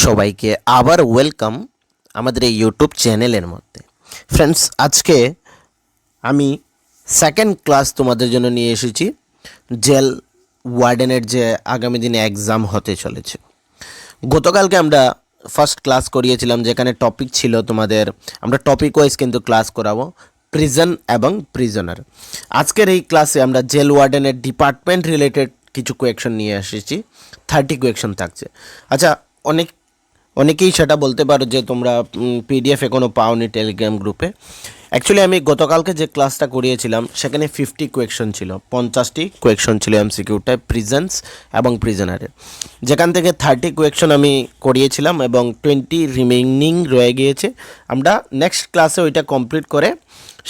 সবাইকে আবার ওয়েলকাম আমাদের এই ইউটিউব চ্যানেলের মধ্যে। ফ্রেন্ডস, আজকে আমি সেকেন্ড ক্লাস তোমাদের জন্য নিয়ে এসেছি। জেল ওয়ার্ডেনের যে আগামী দিনে এক্সাম হতে চলেছে। গতকালকে আমরা ফার্স্ট ক্লাস করিয়েছিলাম, যেখানে টপিক ছিল তোমাদের, আমরা টপিক ওয়াইজ কিন্তু ক্লাস করাবো, প্রিজন এবং প্রিজনার। আজকের এই ক্লাসে আমরা জেল ওয়ার্ডেনের ডিপার্টমেন্ট রিলেটেড কিছু কোয়েকশন নিয়ে এসেছি। 30 কোয়েকশন থাকছে। আচ্ছা, অনেকেই সেটা বলতে পারো যে তোমরা পিডিএফ এখনও পাওনি টেলিগ্রাম গ্রুপে। অ্যাকচুয়ালি আমি গতকালকে যে ক্লাসটা করিয়েছিলাম সেখানে 50 কোয়েকশন ছিল, 50টি কোয়েকশন ছিল এমসিকিউটায় প্রিজেন্স এবং প্রিজনারের, যেখান থেকে 30 কোয়েকশন আমি করিয়েছিলাম এবং 20 রিমেইনিং রয়ে গিয়েছে। আমরা নেক্সট ক্লাসে ওইটা কমপ্লিট করে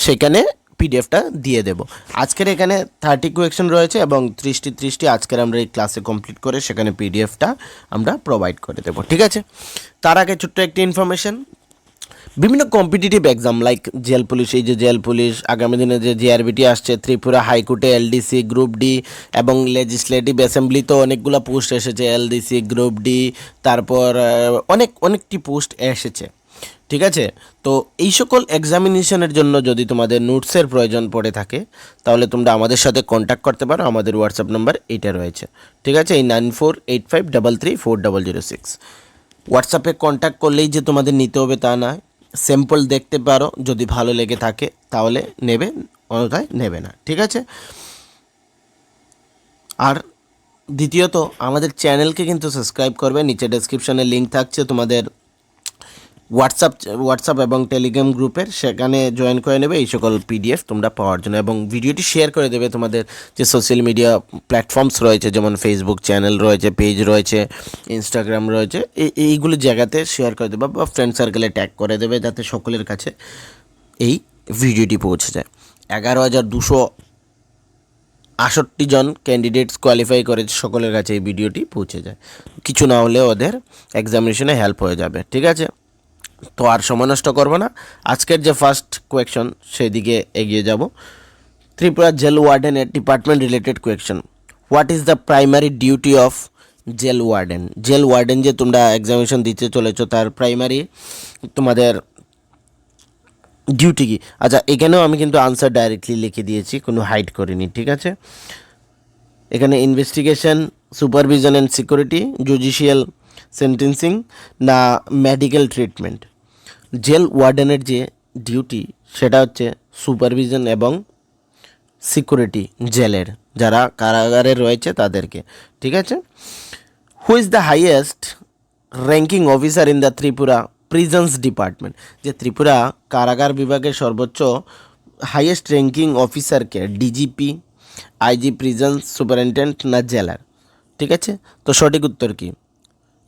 সেখানে পিডিএফটা দিয়ে দেব। আজকের এখানে 30 কোয়েকশন রয়েছে এবং 30টি আজকের আমরা এই ক্লাসে কমপ্লিট করে সেখানে পিডিএফটা আমরা প্রোভাইড করে দেব, ঠিক আছে? তার আগে ছোট্ট একটি ইনফরমেশন, বিভিন্ন competitive exam like jail police, এই যে জেল পুলিশ, আগামী দিনে যে জিআরবিটি আসছে, ত্রিপুরা হাইকোর্টে এলডিসি, গ্রুপ ডি এবং লেজিসলেটিভ অ্যাসেম্বলিতেও অনেকগুলো পোস্ট এসেছে, এলডিসি, গ্রুপ ডি, তারপর অনেকটি পোস্ট এসেছে, ঠিক আছে? তো এই সকল এক্সামিনেশনের জন্য যদি তোমাদের নোটসের প্রয়োজন পড়ে থাকে তাহলে তোমরা আমাদের সাথে কন্ট্যাক্ট করতে পারো। আমাদের হোয়াটসঅ্যাপ নাম্বার এইটা রয়েছে, ঠিক আছে? এই 9485334006। হোয়াটসঅ্যাপে কন্ট্যাক্ট করলেই যে তোমাদের নিতে হবে তা না, স্যাম্পল দেখতে পারো, যদি ভালো লেগে থাকে তাহলে নেবে, অন্যথায় নেবে না, ঠিক আছে? আর দ্বিতীয়ত আমাদের চ্যানেলকে কিন্তু সাবস্ক্রাইব করবে, নিচে ডেসক্রিপশনে লিঙ্ক থাকছে তোমাদের হোয়াটসঅ্যাপ এবং টেলিগ্রাম গ্রুপের, সেখানে জয়েন করে নেবে এই সকল পিডিএফ তোমরা পাওয়ার জন্য, এবং ভিডিওটি শেয়ার করে দেবে তোমাদের যে সোশ্যাল মিডিয়া প্ল্যাটফর্মস রয়েছে, যেমন ফেসবুক চ্যানেল রয়েছে, পেজ রয়েছে, ইনস্টাগ্রাম রয়েছে, এইগুলো জায়গাতে শেয়ার করে দেবে বা ফ্রেন্ড সার্কেলে ট্যাগ করে দেবে, যাতে সকলের কাছে এই ভিডিওটি পৌঁছে যায়। 11,268 জন ক্যান্ডিডেটস কোয়ালিফাই করেছে, সকলের কাছে এই ভিডিওটি পৌঁছে যায়। কিছু না হলে ওদের এক্সামিনেশনে হেল্প হয়ে যাবে, ঠিক আছে? তো আর সময় নষ্ট করবো না, আজকের যে ফার্স্ট কোয়েকশন সেই দিকে এগিয়ে যাব। ত্রিপুরা জেল ওয়ার্ডেনের department related question. What is the primary duty of jail warden? Jail warden যে তোমরা এক্সামিনেশন দিতে চলেছো তার প্রাইমারি তোমাদের ডিউটি কি? আচ্ছা, এখানেও আমি কিন্তু আনসার ডাইরেক্টলি লিখে দিয়েছি, কোনো হাইড করিনি, ঠিক আছে? এখানে investigation, supervision and security, judicial sentencing না মেডিকেল ট্রিটমেন্ট? জেল ওয়ার্ডেনের যে ডিউটি সেটা হচ্ছে সুপারভিশন এবং সিকিউরিটি, জেলের যারা কারাগারে রয়েছে তাদেরকে, ঠিক আছে? হু is the highest ranking officer in the Tripura prisons department? যে ত্রিপুরা কারাগার বিভাগের সর্বোচ্চ হাইয়েস্ট র্যাঙ্কিং অফিসারকে? ডিজিপি, আইজি প্রিজন্স সুপারিনটেন্ডেন্ট না জেলার? ঠিক আছে, তো সঠিক উত্তর কি?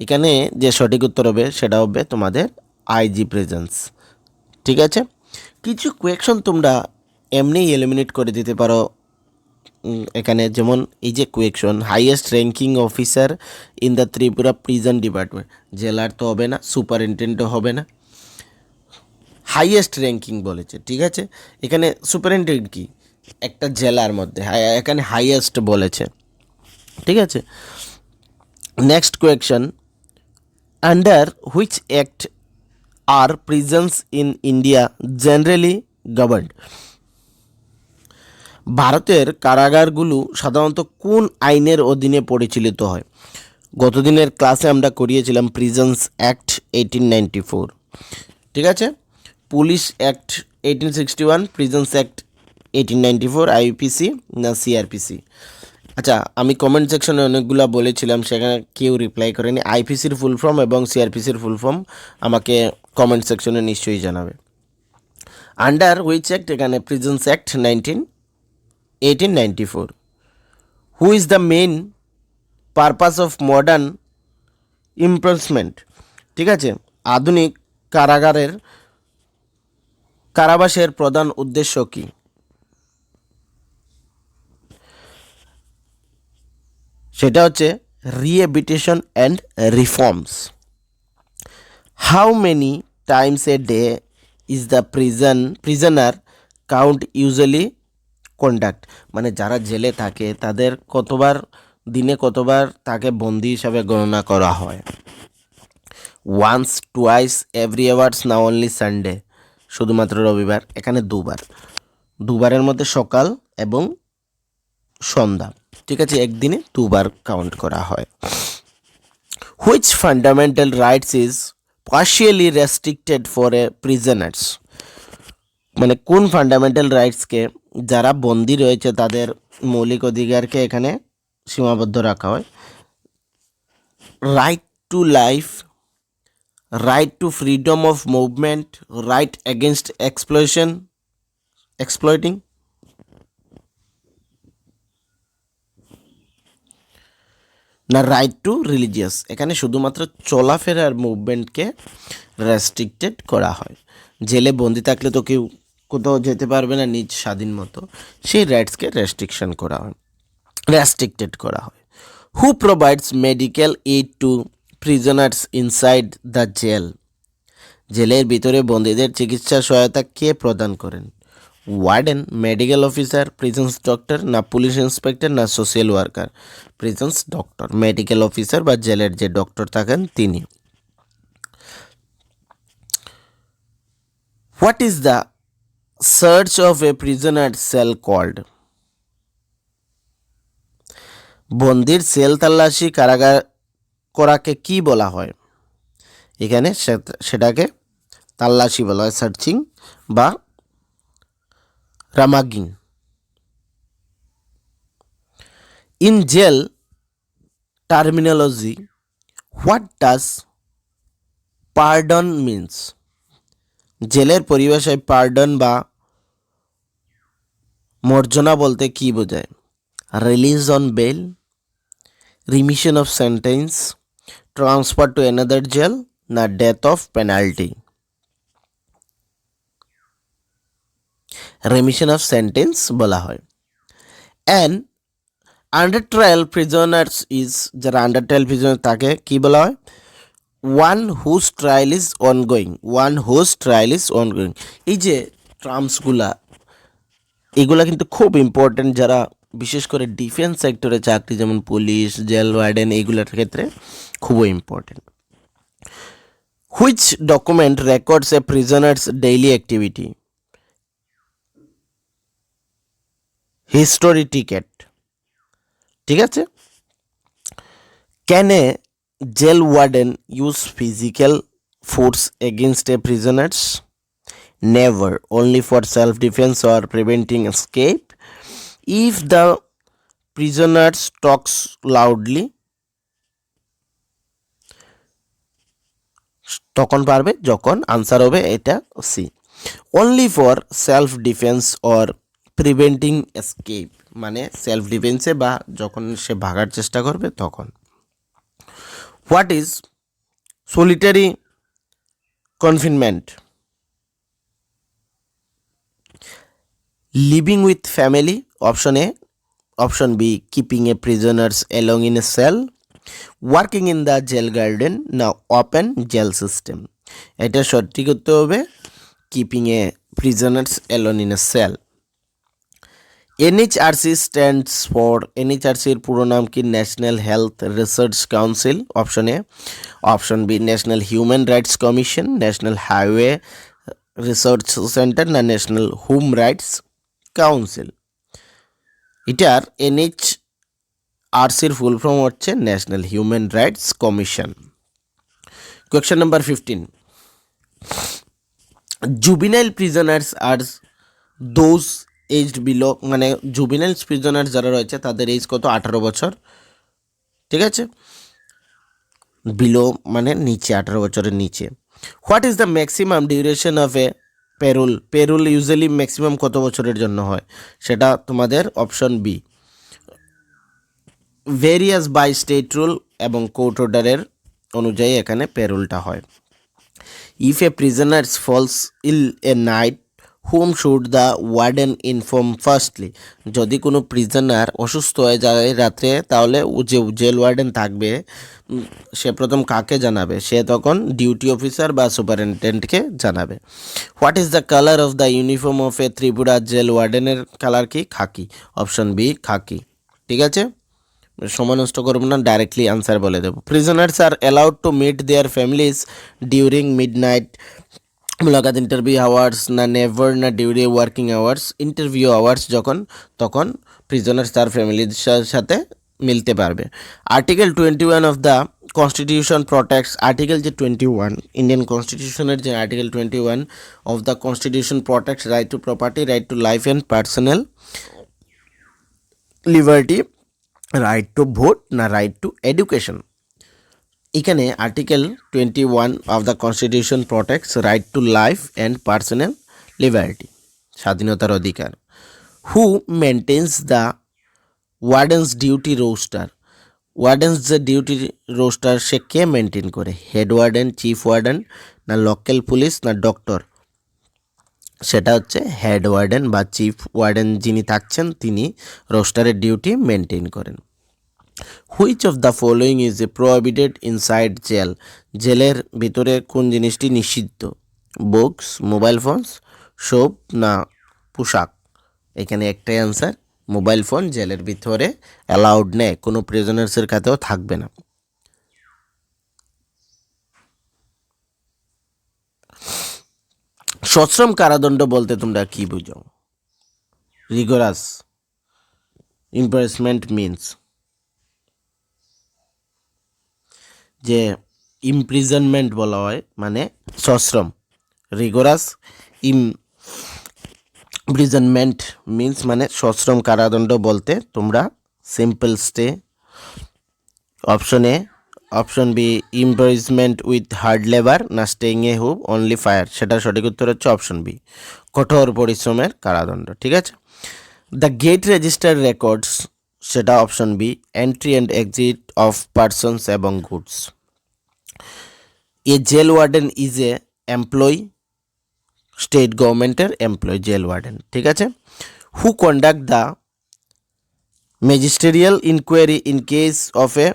এখানে যে সঠিক উত্তর হবে সেটা হবে তোমাদের আইজি প্রেজেন্স, ঠিক আছে? কিছু কোয়েকশন তোমরা এমনিই এলিমিনেট করে দিতে পারো এখানে, যেমন এই যে question, highest ranking officer in the Tripura prison department, জেলার তো হবে না, সুপারিনটেন্ডেন্টও হবে না, হাইয়েস্ট র্যাঙ্কিং বলেছে, ঠিক আছে? এখানে সুপারিনটেন্ডেন্ট কি একটা জেলার মধ্যে, এখানে হাইয়েস্ট বলেছে, ঠিক আছে? Next question, under which act are prisons in India generally governed? ভারতের কারাগারগুলো সাধারণত কোন আইনের অধীনে পরিচালিত হয়? গতদিনের ক্লাসে আমরা করিয়েছিলাম প্রিজন্স অ্যাক্ট 1894, ঠিক আছে? Police act 1861, prisons act 1894, IPC না সিআরপিসি? আচ্ছা, আমি কমেন্ট সেকশনে অনেকগুলো বলেছিলাম, সেখানে কেউ রিপ্লাই করেনি। আইপিসির ফুল ফর্ম এবং সিআরপিসির ফুল ফর্ম আমাকে কমেন্ট সেকশনে নিশ্চয়ই জানাবে। Under which act? এখানে prisons act 1894। Who is the main purpose of modern imprisonment? ঠিক আছে, আধুনিক কারাবাসের প্রধান উদ্দেশ্য কি? সেটা হচ্ছে rehabilitation and reforms. How many times a day is the prisoner count usually conduct? মানে যারা জেলে থাকে তাদের দিনে কতবার তাকে বন্দি হিসাবে গণনা করা হয়? ওয়ান্স টুয়াইস এভরি আওয়ার্স না অনলি সানডে, শুধুমাত্র রবিবার, এখানে দুবারের মধ্যে সকাল এবং সন্ধ্যা, ঠিক আছে, একদিনে দুবার কাউন্ট করা হয়। Which fundamental rights is partially restricted for a prisoners, মানে কোন ফান্ডামেন্টাল রাইটসকে যারা বন্দী রয়েছে তাদের মৌলিক অধিকারকে এখানে সীমাবদ্ধ রাখা হয়। Right to life, right two freedom of movement, right against exploiting, না রাইট টু রিলিজিয়াস, এখানে শুধুমাত্র চলাফেরার মুভমেন্টকে রেস্ট্রিক্টেড করা হয়। জেলে বন্দি থাকলে তো কেউ কোথাও যেতে পারবে না নিজ স্বাধীন মতো, সেই রাইটসকে রেস্ট্রিক্টেড করা হয়। Who provides medical aid to prisoners inside the jail, জেলের ভিতরে বন্দীদের চিকিৎসা সহায়তা কে প্রদান করেন? Warden, medical officer, prisons doctor, না পুলিশ ইন্সপেক্টর, না social worker? Prisons doctor, medical officer বা জেলের যে ডক্টর থাকেন তিনি। What is the search of a prisoner cell called? বন্দির সেল তল্লাশি কারাগার করাকে কি বলা হয়? এখানে সেটাকে তল্লাশি বলা হয়, সার্চিং বা rummaging. In jail terminology, what does pardon means? জেলের পরিভাষায় পার্ডন বা মর্জনা বলতে কি বোঝায়? Release on bail, remission of sentence, transfer to another jail, না death of penalty? Remission of sentence বলা হয়। And under trial prisoners is, যারা আন্ডার ট্রায়াল প্রিজনার তাকে কি বলা হয়? One whose trial is ongoing. এই যে টার্মসগুলা, এগুলা কিন্তু খুব ইম্পর্টেন্ট, যারা বিশেষ করে ডিফেন্স সেক্টরে চাকরি, যেমন পুলিশ, জেল ওয়ার্ডেন, এইগুলোর ক্ষেত্রে খুবই important. Which document records a prisoners daily activity? History ticket, ঠিক আছে। Can a jail warden use physical force against a prisoners? Never, only for self-defense or preventing escape. If the prisoner talks loudly, তখন পারবে, যখন answer হবে এটা C. Only for self-defense or preventing escape, মানে self ডিফেন্সে বা যখন সে ভাগার চেষ্টা করবে তখন। What is solitary confinement? Living with family, option A. Option B, keeping a prisoners alone in a cell. Working in the jail garden, now open jail system. এটা সঠিক করতে হবে keeping a prisoners alone in a cell. NHRC stands for, NHRC এর পুরো নাম কি? National health research council, option A. Option B, national human rights commission, national highway research centre, না national home rights council? এটার NHRCর full form হচ্ছে national human rights commission. Question number 15, juvenile prisoners are those aged below, মানে juvenile prisoners যারা রয়েছে তাদের age কত? 18 বছর, ঠিক আছে। বিলো মানে নিচে, 18 বছরের নিচে। What is the maximum duration of a parole usually maximum কত বছরের জন্য হয়? সেটা তোমাদের option B, various by state rule এবং কোর্ট অর্ডারের অনুযায়ী এখানে পেরুলটা হয়। If a prisoners falls ill a night, whom should the warden inform firstly? যদি কোনো প্রিজনার অসুস্থ হয়ে যায় রাত্রে, তাহলে যে জেল ওয়ার্ডেন থাকবে সে প্রথম কাকে জানাবে? সে তখন ডিউটি অফিসার বা সুপারিনটেন্ডেন্টকে জানাবে। What is the colour of the uniform of a Tripura jail ওয়ার্ডেনের কালার কি? খাকি, অপশন বি খাকি, ঠিক আছে। সময় নষ্ট করবো না, ডাইরেক্টলি আনসার বলে দেবো। Prisoners are allowed to meet their families during midnight mulaqat interview hours, না নেভার, না during working hours. Interview hours যখন, তখন প্রিজনার্স তার ফ্যামিলির সাথে মিলতে পারবে। Article 21 of the constitution protects, article যে 21 ইন্ডিয়ান কনস্টিটিউশনের যে article 21 of the constitution protects right to property, right to life and personal liberty, right to vote, না রাইট টু এডুকেশন। এখানে article 21 of the constitution protects right to life and personal liberty, স্বাধীনতার অধিকার। Who maintains the wardens duty roster, wardens যে duty roster সে কে maintain করে? Head warden, chief warden, না local police, না ডক্টর? সেটা হচ্ছে হেড ওয়ার্ডেন বা চিফ ওয়ার্ডেন যিনি থাকছেন তিনি রোস্টারের ডিউটি মেনটেন করেন। Which of the following is a prohibited inside jail, জেলের ভিতরে কোন জিনিসটি নিষিদ্ধ? বুকস, মোবাইল ফোনস, সোপ, না পোশাক? এখানে একটাই অ্যান্সার, মোবাইল ফোন জেলের ভিতরে অ্যালাউড নেই, কোনো প্রিজনার্সের কাছেও থাকবে না। সশ্রম কারাদণ্ড বলতে তোমরা কি বুঝো? রিগোরাস ইমপ্রেসমেন্ট মিনস, যে ইমপ্রিজনমেন্ট বলা হয় মানে সশ্রম। রিগোরাস ইমপ্রিজনমেন্ট মিনস মানে সশ্রম কারাদণ্ড বলতে তোমরা simple stay, option A, option B imprisonment with hard labour, না staying a home only fire. সেটা সঠিক উত্তর হচ্ছে অপশন বি, কঠোর পরিশ্রমের কারাদণ্ড। ঠিক আছে। দ্য গেট রেজিস্টার রেকর্ডস, সেটা option B, entry and exit of persons এবং goods. A jail warden is a employee, state গভর্নমেন্টের এমপ্লয়ি জেল ওয়ার্ডেন। ঠিক আছে। Who conduct the magisterial inquiry in case of a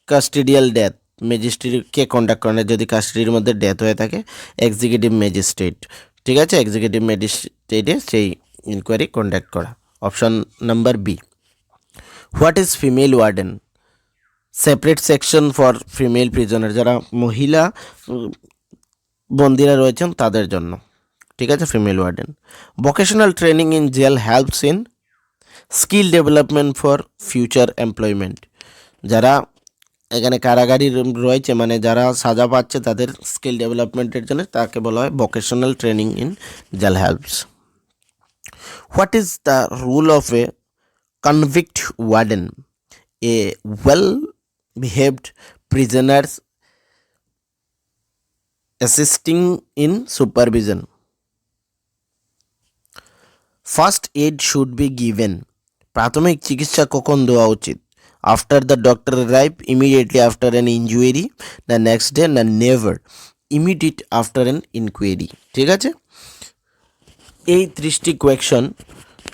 custodial death, ম্যাজিস্ট্রেটকে conduct করে যদি কাস্টাডির মধ্যে death হয়ে থাকে, এক্সিকিউটিভ ম্যাজিস্ট্রেট। ঠিক আছে, এক্সিকিউটিভ ম্যাজিস্ট্রেটে সেই ইনকোয়ারি কন্ডাক্ট করা, option number B. What is female warden? Separate section for female prisoner, যারা মহিলা বন্দিরা রয়েছেন তাদের জন্য। ঠিক আছে, female warden. Vocational training in jail helps in skill development for future employment, যারা এখানে কারাগারি রয়েছে মানে যারা সাজা পাচ্ছে তাদের স্কিল ডেভেলপমেন্টের জন্য তাকে বলা হয় vocational training in jail helps. What is the role of a convict warden? A well behaved prisoners assisting in supervision. First aid should be given, প্রাথমিক চিকিৎসা কখন দেওয়া উচিত? After the doctor arrive, immediately after an injury, না next day, না never immediate after an inquiry. ঠিক আছে, এই 30টি কোয়েকশন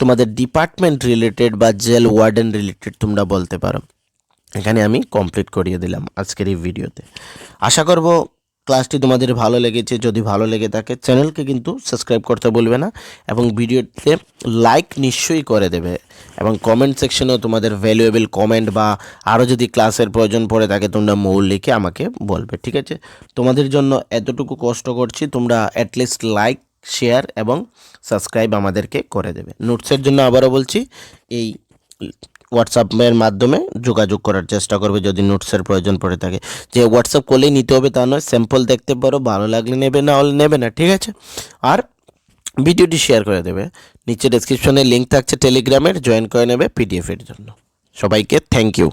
তোমাদের ডিপার্টমেন্ট রিলেটেড বা জেল ওয়ার্ডেন রিলেটেড তোমরা বলতে পারো। এখানে আমি কমপ্লিট করিয়ে দিলাম আজকের এই ভিডিওতে। আশা করব ক্লাসটি তোমাদের ভালো লেগেছে। যদি ভালো লেগে থাকে চ্যানেলকে কিন্তু সাবস্ক্রাইব করতে বলবে না এবং ভিডিওতে লাইক নিশ্চয়ই করে দেবে এবং কমেন্ট সেকশনেও তোমাদের ভ্যালুয়েবল কমেন্ট বা আরও যদি ক্লাসের প্রয়োজন পড়ে থাকে তোমরা মৌল লিখে আমাকে বলবে। ঠিক আছে, তোমাদের জন্য এতটুকু কষ্ট করছি, তোমরা অ্যাটলিস্ট লাইক, শেয়ার এবং সাবস্ক্রাইব আমাদেরকে করে দেবে। নোটসের জন্য আবারও বলছি, এই হোয়াটসঅ্যাপের মাধ্যমে যোগাযোগ করার চেষ্টা করবে যদি নোটসের প্রয়োজন পড়ে থাকে। যে হোয়াটসঅ্যাপ করলেই নিতে হবে তা নয়, স্যাম্পল দেখতে পারো, ভালো লাগলে নেবে, না হলে নেবে না। ঠিক আছে, আর ভিডিওটি শেয়ার করে দেবে। নিচে ডেসক্রিপশনে লিঙ্ক থাকছে টেলিগ্রামের, জয়েন করে নেবে পিডিএফের জন্য। সবাইকে থ্যাংক ইউ।